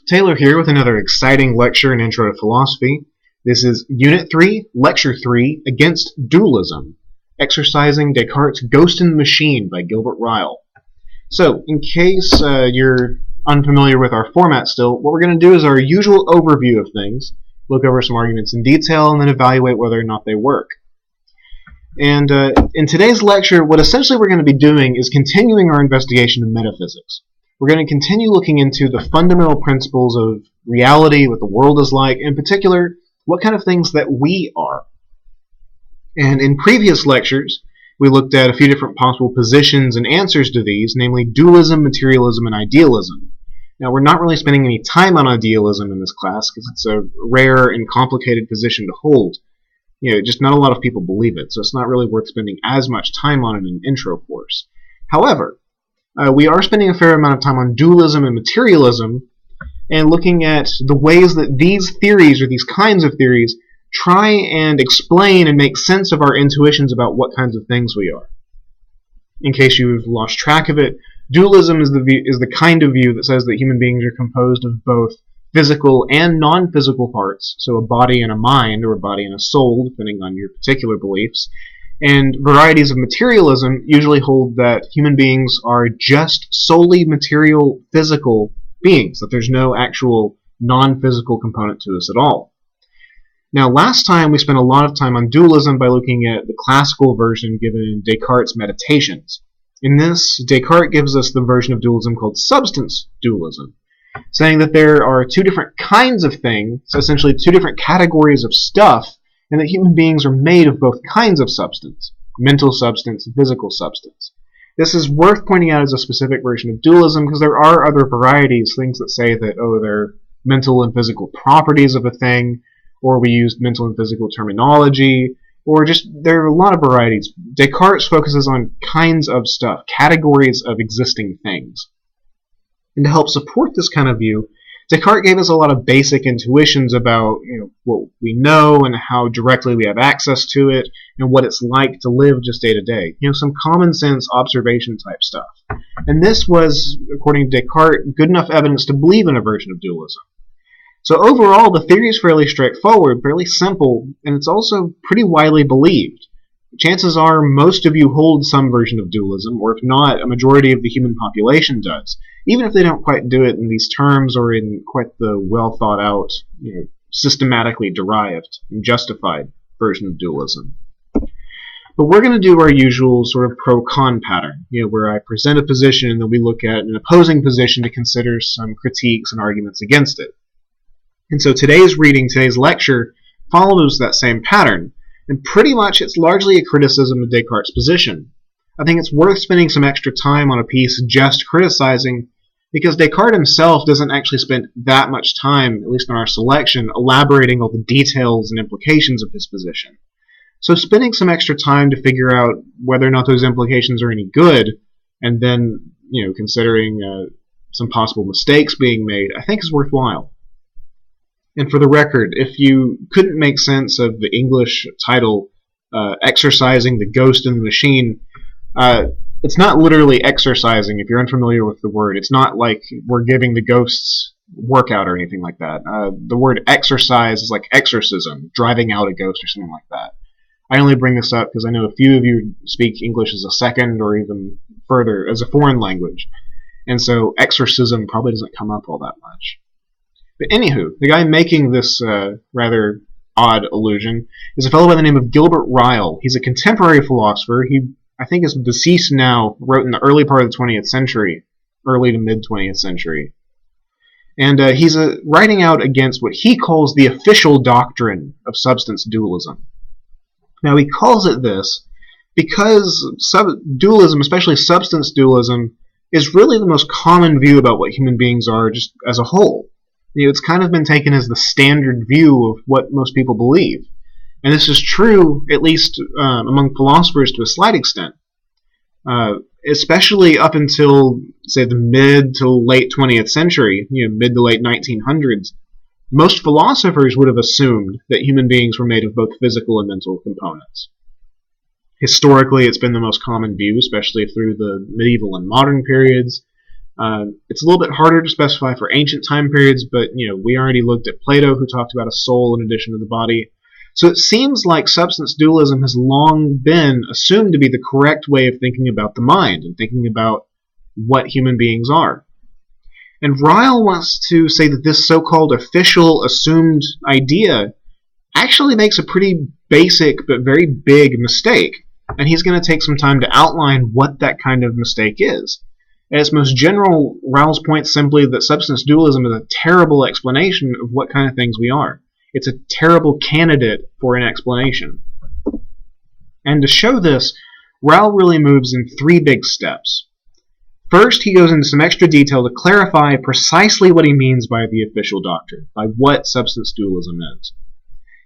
Taylor here with another exciting lecture in Intro to Philosophy. This is Unit 3, Lecture 3, Against Dualism, Exercising Descartes' Ghost in the Machine by Gilbert Ryle. So, in case you're unfamiliar with our format still, what we're going to do is our usual overview of things, look over some arguments in detail, and then evaluate whether or not they work. And in today's lecture, what essentially we're going to be doing is continuing our investigation of metaphysics. We're going to continue looking into the fundamental principles of reality, what the world is like, in particular, what kind of things that we are. And in previous lectures, we looked at a few different possible positions and answers to these, namely dualism, materialism, and idealism. Now, we're not really spending any time on idealism in this class because it's a rare and complicated position to hold. Just not a lot of people believe it, so it's not really worth spending as much time on in an intro course. However, we are spending a fair amount of time on dualism and materialism and looking at the ways that these theories, or these kinds of theories, try and explain and make sense of our intuitions about what kinds of things we are. In case you've lost track of it, dualism is the kind of view that says that human beings are composed of both physical and non-physical parts, so a body and a mind, or a body and a soul, depending on your particular beliefs. And varieties of materialism usually hold that human beings are just solely material, physical beings, that there's no actual non-physical component to us at all. Now, last time we spent a lot of time on dualism by looking at the classical version given in Descartes' Meditations. In this, Descartes gives us the version of dualism called substance dualism, saying that there are two different kinds of things, essentially two different categories of stuff, and that human beings are made of both kinds of substance, mental substance and physical substance. This is worth pointing out as a specific version of dualism because there are other varieties, things that say that, they're mental and physical properties of a thing, or we use mental and physical terminology, or just, there are a lot of varieties. Descartes focuses on kinds of stuff, categories of existing things. And to help support this kind of view, Descartes gave us a lot of basic intuitions about what we know and how directly we have access to it and what it's like to live just day to day. Some common sense observation type stuff. And this was, according to Descartes, good enough evidence to believe in a version of dualism. So overall, the theory is fairly straightforward, fairly simple, and it's also pretty widely believed. Chances are most of you hold some version of dualism, or if not, a majority of the human population does, even if they don't quite do it in these terms or in quite the well-thought-out, systematically derived and justified version of dualism. But we're going to do our usual sort of pro-con pattern, where I present a position and then we look at an opposing position to consider some critiques and arguments against it. And so today's lecture, follows that same pattern. And pretty much it's largely a criticism of Descartes' position. I think it's worth spending some extra time on a piece just criticizing, because Descartes himself doesn't actually spend that much time, at least in our selection, elaborating all the details and implications of his position. So spending some extra time to figure out whether or not those implications are any good, and then considering some possible mistakes being made, I think is worthwhile. And for the record, if you couldn't make sense of the English title, Exercising the Ghost in the Machine, it's not literally exercising, if you're unfamiliar with the word. It's not like we're giving the ghosts workout or anything like that. The word exercise is like exorcism, driving out a ghost or something like that. I only bring this up because I know a few of you speak English as a second or even further as a foreign language. And so exorcism probably doesn't come up all that much. But anywho, the guy making this rather odd allusion is a fellow by the name of Gilbert Ryle. He's a contemporary philosopher. He, I think, is deceased now, wrote in the early part of the 20th century, early to mid-20th century. And he's writing out against what he calls the official doctrine of substance dualism. Now, he calls it this because dualism, especially substance dualism, is really the most common view about what human beings are just as a whole. It's kind of been taken as the standard view of what most people believe. And this is true, at least among philosophers to a slight extent. Especially up until, say, the mid to late 20th century, mid to late 1900s, most philosophers would have assumed that human beings were made of both physical and mental components. Historically, it's been the most common view, especially through the medieval and modern periods. It's a little bit harder to specify for ancient time periods, but we already looked at Plato, who talked about a soul in addition to the body. So it seems like substance dualism has long been assumed to be the correct way of thinking about the mind and thinking about what human beings are. And Ryle wants to say that this so-called official assumed idea actually makes a pretty basic but very big mistake. And he's going to take some time to outline what that kind of mistake is. At its most general, Ryle's point simply that substance dualism is a terrible explanation of what kind of things we are. It's a terrible candidate for an explanation. And to show this, Ryle really moves in three big steps. First, he goes into some extra detail to clarify precisely what he means by the official doctrine, by what substance dualism is.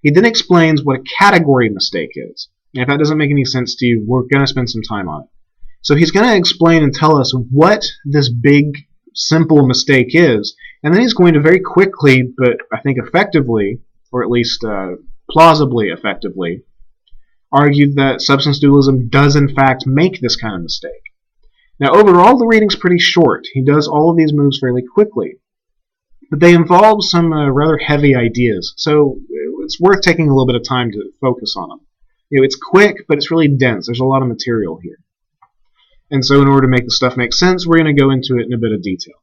He then explains what a category mistake is. And if that doesn't make any sense to you, we're going to spend some time on it. So he's going to explain and tell us what this big, simple mistake is, and then he's going to very quickly, but I think effectively, or at least plausibly effectively, argue that substance dualism does in fact make this kind of mistake. Now overall the reading's pretty short. He does all of these moves fairly quickly, but they involve some rather heavy ideas, so it's worth taking a little bit of time to focus on them. It's quick, but it's really dense. There's a lot of material here. And so in order to make the stuff make sense, we're going to go into it in a bit of detail.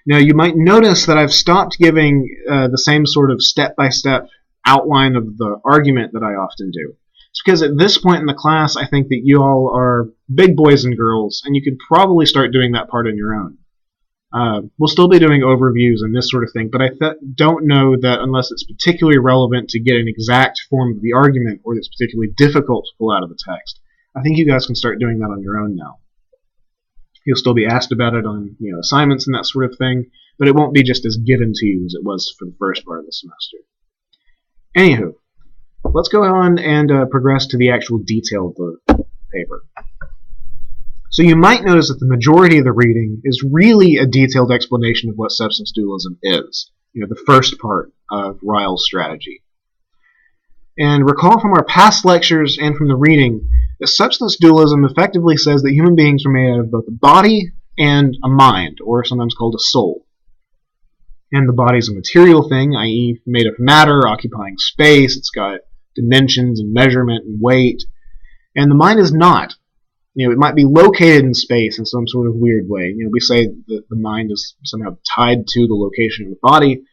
Now you might notice that I've stopped giving the same sort of step-by-step outline of the argument that I often do. It's because at this point in the class, I think that you all are big boys and girls, and you could probably start doing that part on your own. We'll still be doing overviews and this sort of thing, but I don't know that unless it's particularly relevant to get an exact form of the argument, or that's particularly difficult to pull out of the text, I think you guys can start doing that on your own now. You'll still be asked about it on assignments and that sort of thing, but it won't be just as given to you as it was for the first part of the semester. Anywho, let's go on and progress to the actual detail of the paper. So you might notice that the majority of the reading is really a detailed explanation of what substance dualism is, the first part of Ryle's strategy. And recall from our past lectures and from the reading that substance dualism effectively says that human beings are made out of both a body and a mind, or sometimes called a soul. And the body is a material thing, i.e. made of matter, occupying space, it's got dimensions and measurement and weight, and the mind is not. It might be located in space in some sort of weird way. We say that the mind is somehow tied to the location of the body,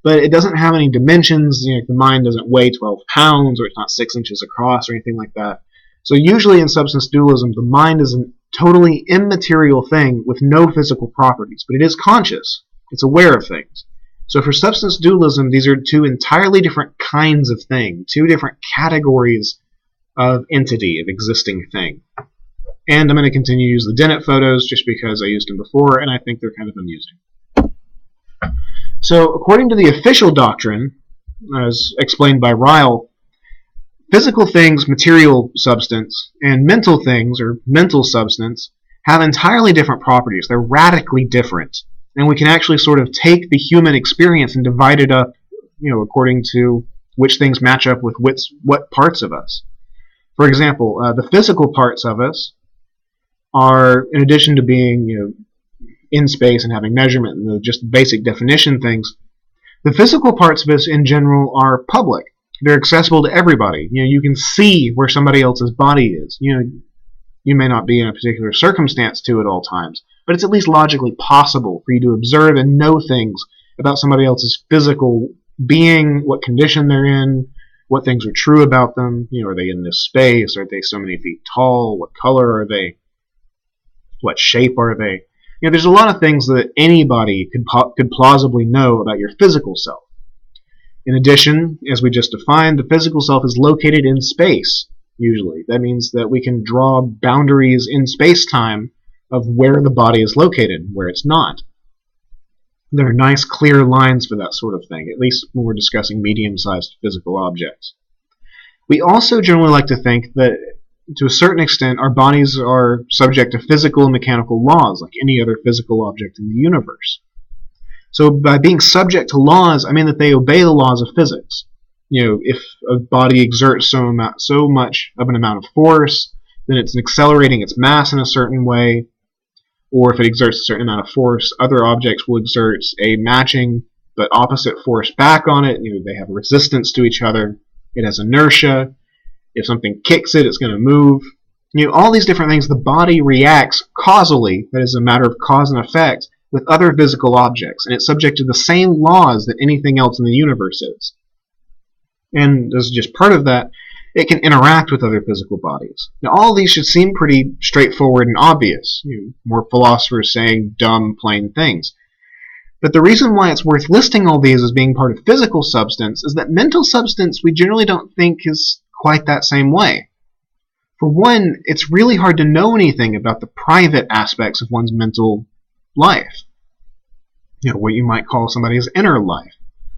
but it doesn't have any dimensions. The mind doesn't weigh 12 pounds, or it's not 6 inches across, or anything like that. So usually in substance dualism, the mind is a totally immaterial thing with no physical properties, but it is conscious. It's aware of things. So for substance dualism, these are two entirely different kinds of thing, two different categories of entity, of existing thing. And I'm going to continue to use the Dennett photos just because I used them before, and I think they're kind of amusing. So according to the official doctrine, as explained by Ryle, physical things, material substance, and mental things, or mental substance, have entirely different properties. They're radically different. And we can actually sort of take the human experience and divide it up, according to which things match up with what parts of us. For example, the physical parts of us are, in addition to being, in space and having measurement and the just basic definition things, the physical parts of us in general are public. They're accessible to everybody. You can see where somebody else's body is. You may not be in a particular circumstance to at all times, but it's at least logically possible for you to observe and know things about somebody else's physical being, what condition they're in, what things are true about them. Are they in this space? Are they so many feet tall? What color are they? What shape are they? There's a lot of things that anybody could plausibly know about your physical self. In addition, as we just defined, the physical self is located in space, usually. That means that we can draw boundaries in space-time of where the body is located, where it's not. There are nice, clear lines for that sort of thing, at least when we're discussing medium-sized physical objects. We also generally like to think that, to a certain extent, our bodies are subject to physical and mechanical laws, like any other physical object in the universe. So by being subject to laws, I mean that they obey the laws of physics. If a body exerts so much of an amount of force, then it's accelerating its mass in a certain way. or if it exerts a certain amount of force, other objects will exert a matching but opposite force back on it. They have resistance to each other. It has inertia. If something kicks it, it's going to move. All these different things, the body reacts causally, that is a matter of cause and effect, with other physical objects, and it's subject to the same laws that anything else in the universe is. And as just part of that, it can interact with other physical bodies. Now, all of these should seem pretty straightforward and obvious. More philosophers saying dumb, plain things. But the reason why it's worth listing all these as being part of physical substance is that mental substance we generally don't think is quite that same way. For one, it's really hard to know anything about the private aspects of one's mental life. What you might call somebody's inner life.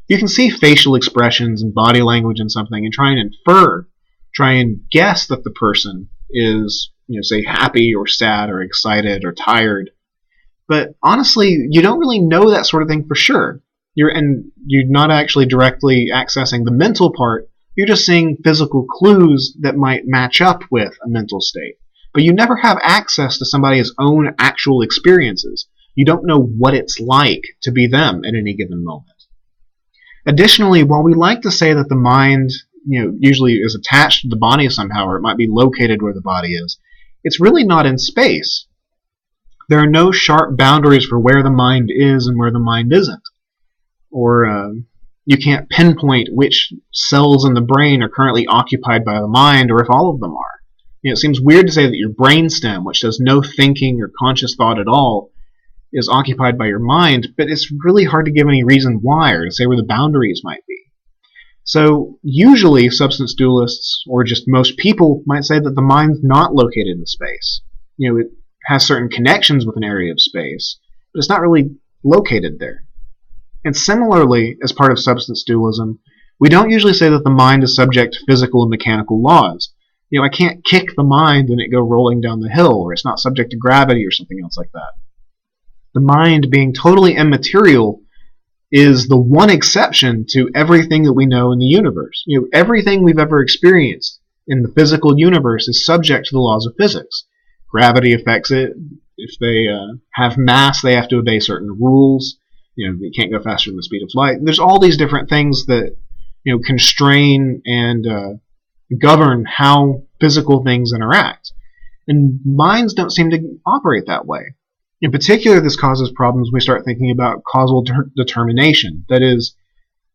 You can see facial expressions and body language in something and try and infer, try and guess that the person is, say, happy or sad or excited or tired. But honestly, you don't really know that sort of thing for sure. You're not actually directly accessing the mental part. You're just seeing physical clues that might match up with a mental state. But you never have access to somebody's own actual experiences. You don't know what it's like to be them at any given moment. Additionally, while we like to say that the mind, usually is attached to the body somehow, or it might be located where the body is, it's really not in space. There are no sharp boundaries for where the mind is and where the mind isn't. Or you can't pinpoint which cells in the brain are currently occupied by the mind, or if all of them are. It seems weird to say that your brainstem, which does no thinking or conscious thought at all, is occupied by your mind, but it's really hard to give any reason why or to say where the boundaries might be. So usually substance dualists, or just most people, might say that the mind's not located in space. It has certain connections with an area of space, but it's not really located there. And similarly, as part of substance dualism, we don't usually say that the mind is subject to physical and mechanical laws. I can't kick the mind and it go rolling down the hill, or it's not subject to gravity or something else like that. The mind, being totally immaterial, is the one exception to everything that we know in the universe. Everything we've ever experienced in the physical universe is subject to the laws of physics. Gravity affects it. If they have mass, they have to obey certain rules. They can't go faster than the speed of light. There's all these different things that constrain and govern how physical things interact. And minds don't seem to operate that way. In particular, this causes problems when we start thinking about causal determination. That is,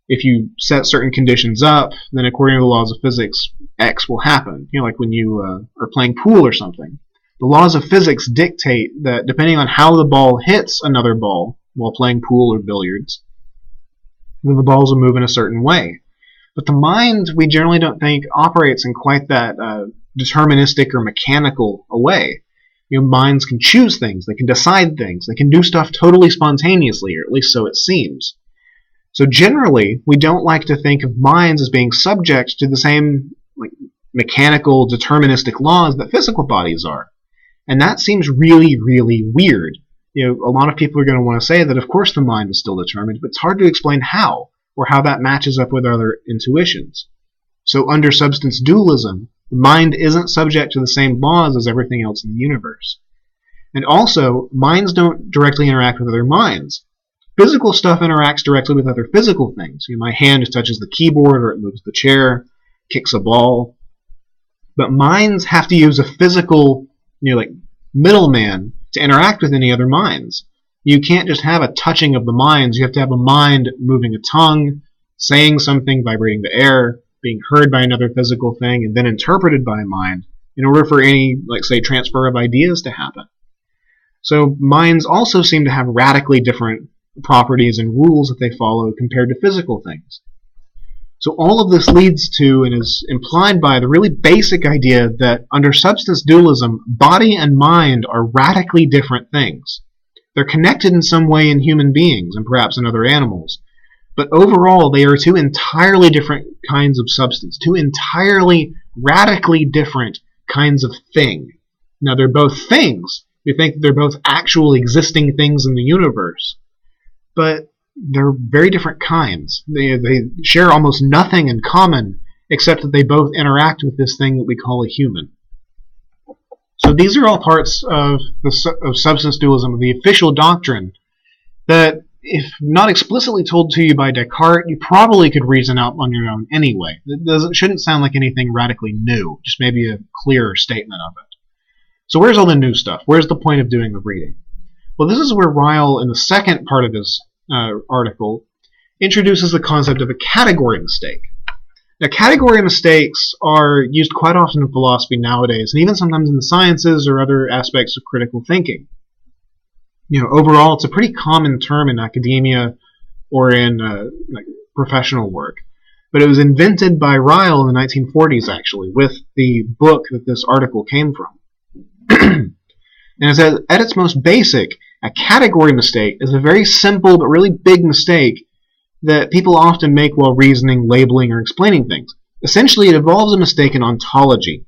if you set certain conditions up, then according to the laws of physics, X will happen. Like when you are playing pool or something. The laws of physics dictate that depending on how the ball hits another ball while playing pool or billiards, then the balls will move in a certain way. But the mind, we generally don't think, operates in quite that deterministic or mechanical a way. Minds can choose things, they can decide things, they can do stuff totally spontaneously, or at least so it seems. So generally, we don't like to think of minds as being subject to the same mechanical, deterministic laws that physical bodies are. And that seems really, really weird. A lot of people are going to want to say that of course the mind is still determined, but it's hard to explain how, or how that matches up with other intuitions. So under substance dualism, the mind isn't subject to the same laws as everything else in the universe. And also, minds don't directly interact with other minds. Physical stuff interacts directly with other physical things. My hand touches the keyboard, or it moves the chair, kicks a ball. But minds have to use a physical, middleman to interact with any other minds. You can't just have a touching of the minds. You have to have a mind moving a tongue, saying something, vibrating the air, being heard by another physical thing, and then interpreted by a mind in order for any, say, transfer of ideas to happen. So minds also seem to have radically different properties and rules that they follow compared to physical things. So all of this leads to, and is implied by, the really basic idea that under substance dualism, body and mind are radically different things. They're connected in some way in human beings, and perhaps in other animals, but overall they are two entirely different kinds of substance, two entirely radically different kinds of thing. Now they're both things. We think they're both actual existing things in the universe, but they're very different kinds. They share almost nothing in common except that they both interact with this thing that we call a human. So these are all parts of substance dualism, of the official doctrine, that if not explicitly told to you by Descartes, you probably could reason out on your own anyway. It shouldn't sound like anything radically new, just maybe a clearer statement of it. So where's all the new stuff? Where's the point of doing the reading? Well, this is where Ryle, in the second part of his article, introduces the concept of a category mistake. Now, category mistakes are used quite often in philosophy nowadays, and even sometimes in the sciences or other aspects of critical thinking. Overall, it's a pretty common term in academia or in professional work. But it was invented by Ryle in the 1940s, actually, with the book that this article came from. And it says, at its most basic, a category mistake is a very simple but really big mistake that people often make while reasoning, labeling, or explaining things. Essentially, it involves a mistake in ontology,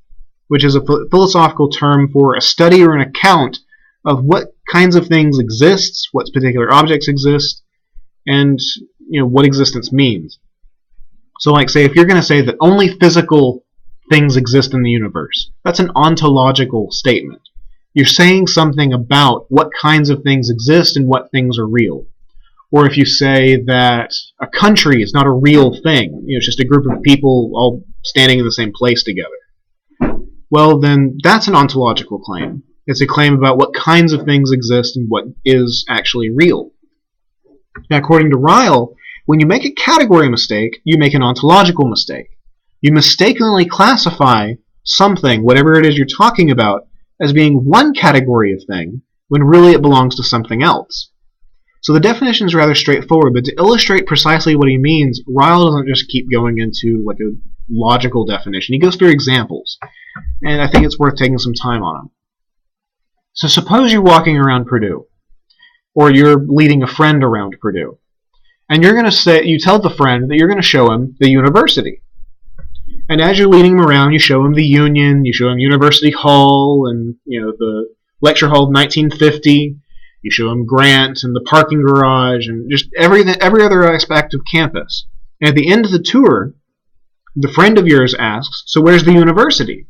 which is a philosophical term for a study or an account of what kinds of things exist, what particular objects exist, and what existence means. So, like, say, if you're going to say that only physical things exist in the universe, that's an ontological statement. You're saying something about what kinds of things exist and what things are real. Or if you say that a country is not a real thing, it's just a group of people all standing in the same place together, well, then that's an ontological claim. It's a claim about what kinds of things exist and what is actually real. Now, according to Ryle, when you make a category mistake, you make an ontological mistake. You mistakenly classify something, whatever it is you're talking about, as being one category of thing, when really it belongs to something else. So the definition is rather straightforward, but to illustrate precisely what he means, Ryle doesn't just keep going into like a logical definition. He goes through examples, and I think it's worth taking some time on them. So suppose you're walking around Purdue, or you're leading a friend around Purdue, and you tell the friend that you're going to show him the university. And as you're leading him around, you show him the Union, you show him University Hall, and the lecture hall of 1950. You show him Grant and the parking garage, and just every other aspect of campus. And at the end of the tour, the friend of yours asks, "So where's the university?"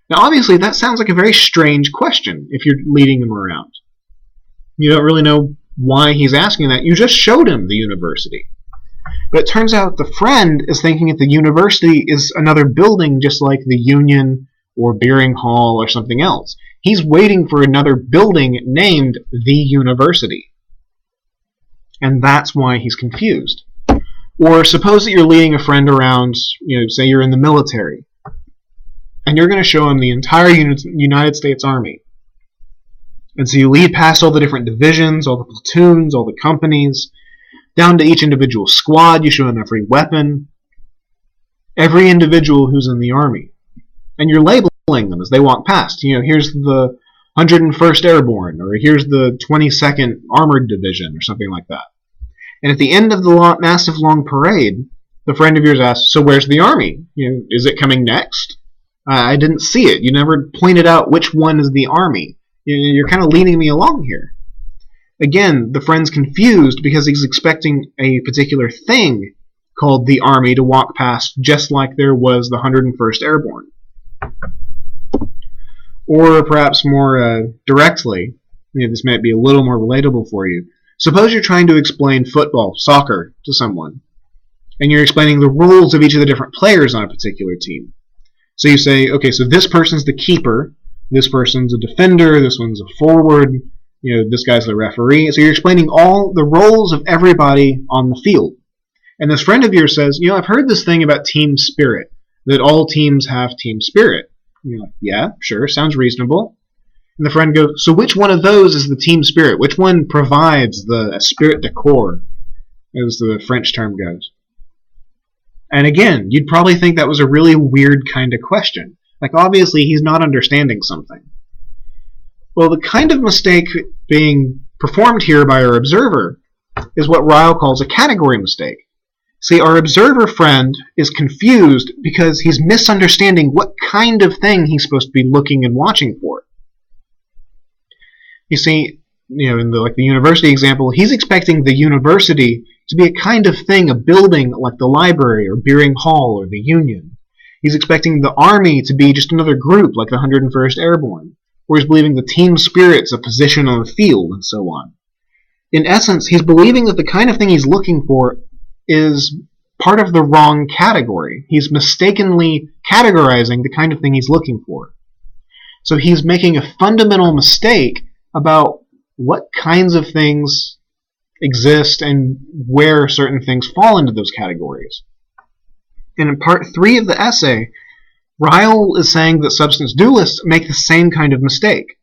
Now, obviously, that sounds like a very strange question if you're leading him around. You don't really know why he's asking that. You just showed him the university. But it turns out the friend is thinking that the university is another building just like the Union or Beering Hall or something else. He's waiting for another building named the university. And that's why he's confused. Or suppose that you're leading a friend around, say you're in the military, and you're going to show him the entire United States Army. And so you lead past all the different divisions, all the platoons, all the companies, down to each individual squad. You show them every weapon, every individual who's in the Army. And you're labeling them as they walk past. Here's the 101st Airborne, or here's the 22nd Armored Division, or something like that. And at the end of the massive long parade, the friend of yours asks, "So where's the Army? Is it coming next? I didn't see it. You never pointed out which one is the Army. You're kind of leading me along here." Again, the friend's confused because he's expecting a particular thing called the Army to walk past, just like there was the 101st Airborne. Or perhaps more directly, this might be a little more relatable for you. Suppose you're trying to explain football, soccer, to someone, and you're explaining the roles of each of the different players on a particular team. So you say, okay, so this person's the keeper, this person's a defender, this one's a forward, this guy's the referee. So you're explaining all the roles of everybody on the field. And this friend of yours says, I've heard this thing about team spirit, that all teams have team spirit. And you're like, yeah, sure, sounds reasonable. And the friend goes, so which one of those is the team spirit? Which one provides the esprit de corps, as the French term goes? And again, you'd probably think that was a really weird kind of question. Like, obviously, he's not understanding something. Well, the kind of mistake being performed here by our observer is what Ryle calls a category mistake. See, our observer friend is confused because he's misunderstanding what kind of thing he's supposed to be looking and watching for. You see, in the university example, he's expecting the university to be a kind of thing, a building like the library or Beering Hall or the Union. He's expecting the Army to be just another group like the 101st Airborne, or he's believing the team spirit's a position on the field, and so on. In essence, he's believing that the kind of thing he's looking for is part of the wrong category. He's mistakenly categorizing the kind of thing he's looking for. So he's making a fundamental mistake about what kinds of things exist and where certain things fall into those categories. And in part 3 of the essay, Ryle is saying that substance dualists make the same kind of mistake.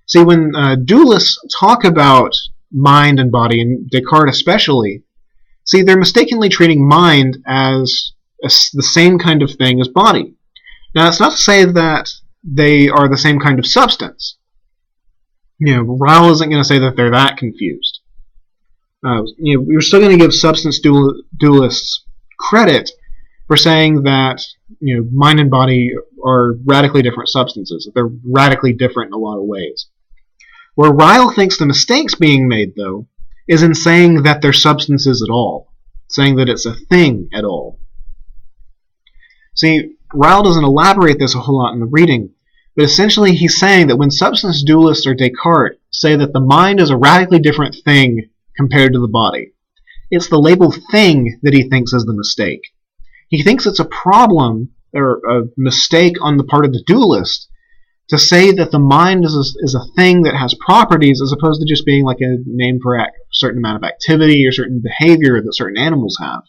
See, when dualists talk about mind and body, and Descartes especially, see, they're mistakenly treating mind as the same kind of thing as body. Now, that's not to say that they are the same kind of substance. Ryle isn't going to say that they're that confused. We're still going to give substance dualists credit for saying that mind and body are radically different substances. That they're radically different in a lot of ways. Where Ryle thinks the mistake's being made, though, is in saying that they're substances at all, saying that it's a thing at all. See, Ryle doesn't elaborate this a whole lot in the reading, but essentially he's saying that when substance dualists or Descartes say that the mind is a radically different thing compared to the body, it's the label thing that he thinks is the mistake. He thinks it's a problem, or a mistake on the part of the dualist, to say that the mind is a thing that has properties as opposed to just being like a name for a certain amount of activity or certain behavior that certain animals have.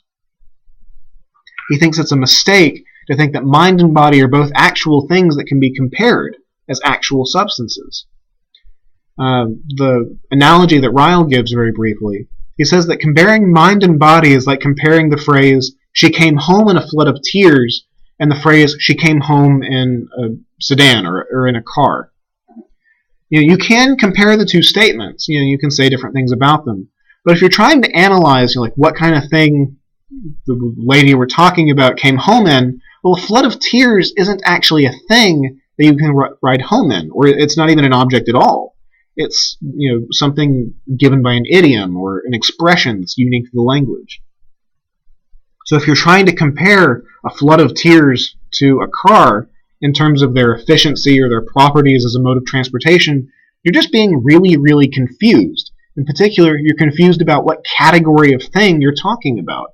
He thinks it's a mistake to think that mind and body are both actual things that can be compared as actual substances. The analogy that Ryle gives very briefly, he says that comparing mind and body is like comparing the phrase, "she came home in a flood of tears," and the phrase, "she came home in a sedan or in a car." You can compare the two statements. You can say different things about them. But if you're trying to analyze like what kind of thing the lady we're talking about came home in, well, a flood of tears isn't actually a thing that you can ride home in, or it's not even an object at all. It's something given by an idiom or an expression that's unique to the language. So if you're trying to compare a flood of tears to a car in terms of their efficiency or their properties as a mode of transportation, you're just being really, really confused. In particular, you're confused about what category of thing you're talking about.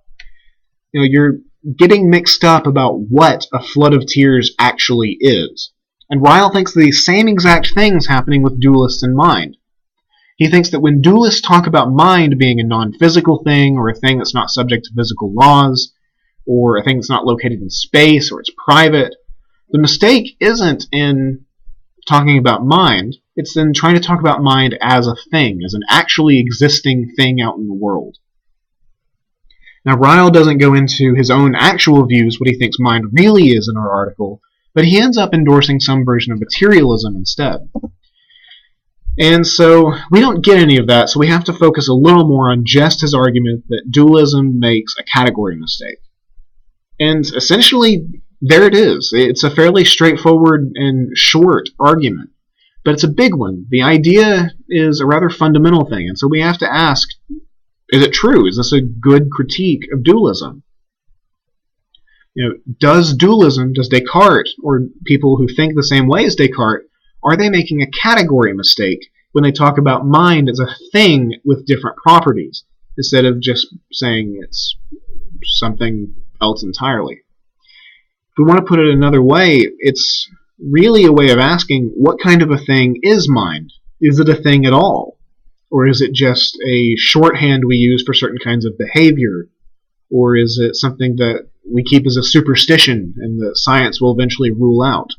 You're getting mixed up about what a flood of tears actually is. And Ryle thinks the same exact things happening with dualists in mind. He thinks that when dualists talk about mind being a non-physical thing, or a thing that's not subject to physical laws, or a thing that's not located in space, or it's private, the mistake isn't in talking about mind, it's in trying to talk about mind as a thing, as an actually existing thing out in the world. Now, Ryle doesn't go into his own actual views, what he thinks mind really is in our article, but he ends up endorsing some version of materialism instead. And so we don't get any of that, so we have to focus a little more on just his argument that dualism makes a category mistake. And essentially, there it is. It's a fairly straightforward and short argument, but it's a big one. The idea is a rather fundamental thing, and so we have to ask, is it true? Is this a good critique of dualism? Does Descartes, or people who think the same way as Descartes, are they making a category mistake when they talk about mind as a thing with different properties, instead of just saying it's something else entirely? If we want to put it another way, it's really a way of asking, what kind of a thing is mind? Is it a thing at all? Or is it just a shorthand we use for certain kinds of behavior? Or is it something that we keep as a superstition and that science will eventually rule out?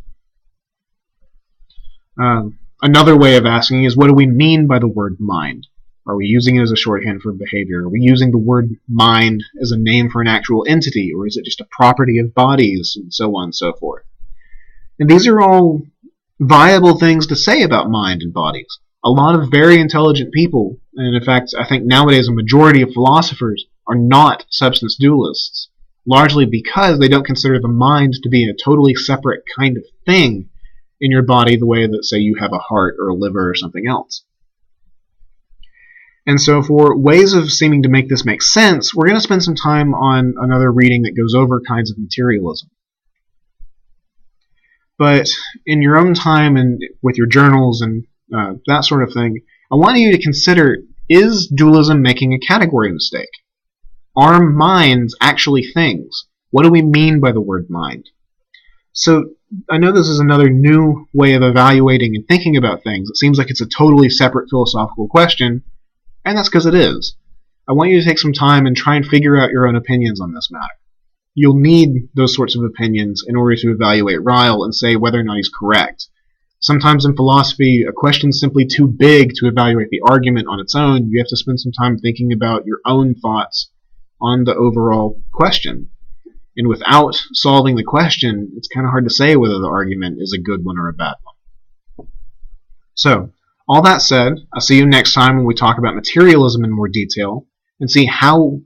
Another way of asking is, what do we mean by the word mind? Are we using it as a shorthand for behavior? Are we using the word mind as a name for an actual entity? Or is it just a property of bodies, and so on and so forth? And these are all viable things to say about mind and bodies. A lot of very intelligent people, and in fact, I think nowadays a majority of philosophers, are not substance dualists, largely because they don't consider the mind to be a totally separate kind of thing in your body the way that, say, you have a heart or a liver or something else. And so for ways of seeming to make this make sense, we're going to spend some time on another reading that goes over kinds of materialism. But in your own time and with your journals and that sort of thing, I want you to consider, is dualism making a category mistake? Are minds actually things? What do we mean by the word mind? So I know this is another new way of evaluating and thinking about things. It seems like it's a totally separate philosophical question, and that's because it is. I want you to take some time and try and figure out your own opinions on this matter. You'll need those sorts of opinions in order to evaluate Ryle and say whether or not he's correct. Sometimes in philosophy, a question's simply too big to evaluate the argument on its own. You have to spend some time thinking about your own thoughts on the overall question. And without solving the question, it's kind of hard to say whether the argument is a good one or a bad one. So, all that said, I'll see you next time when we talk about materialism in more detail and see how,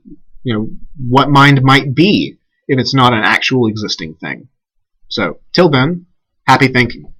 what mind might be if it's not an actual existing thing. So, till then, happy thinking.